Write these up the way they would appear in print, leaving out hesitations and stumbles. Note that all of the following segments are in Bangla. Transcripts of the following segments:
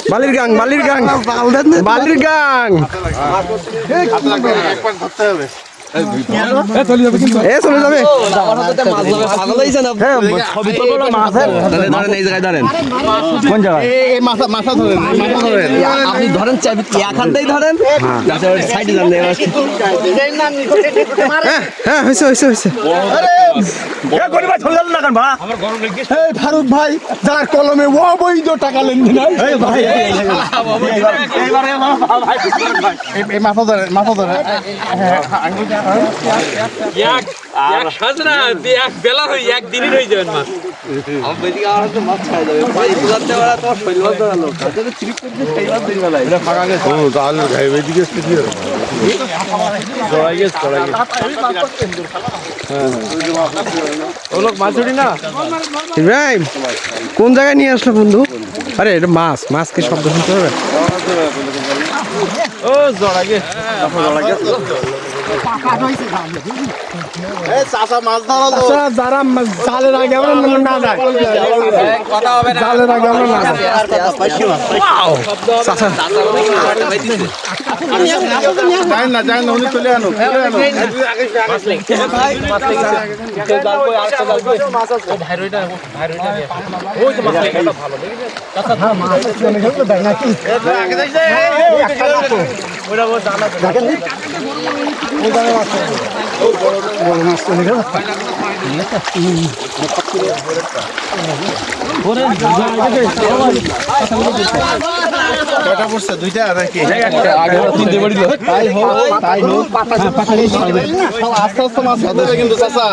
বালির গাং বালির গাং বালির গাং চলে যাবে কোন জায়গায় আপনি ধরেন এখানটাই ধরেন সাইডে যান। হ্যাঁ হয়েছে হয়েছে হয়েছে ফারুক ভাই যার কলমে অবৈধ টাকা লেনদেন মাথা ধরে মাথা ধরে কোন জায়গায় নিয়ে আসলো বন্ধু? আরে এটা মাছ, মাছ কি শব্দ শুনতে হবে? ও জড়া গে যারা জালের আগে আমরা না যায় জালের আগে আমরা না যাই না উনি চলে আনো দুইটা নাকি তাই হোক আস্তে আস্তে মাছ ধরতে হবে কিন্তু চাচা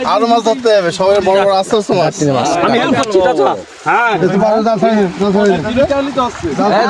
আরো মাছ ধরতে হবে সবাই বড় বড় আস্তে আস্তে মাছ আমি হেল্প করছি চাচা। হ্যাঁ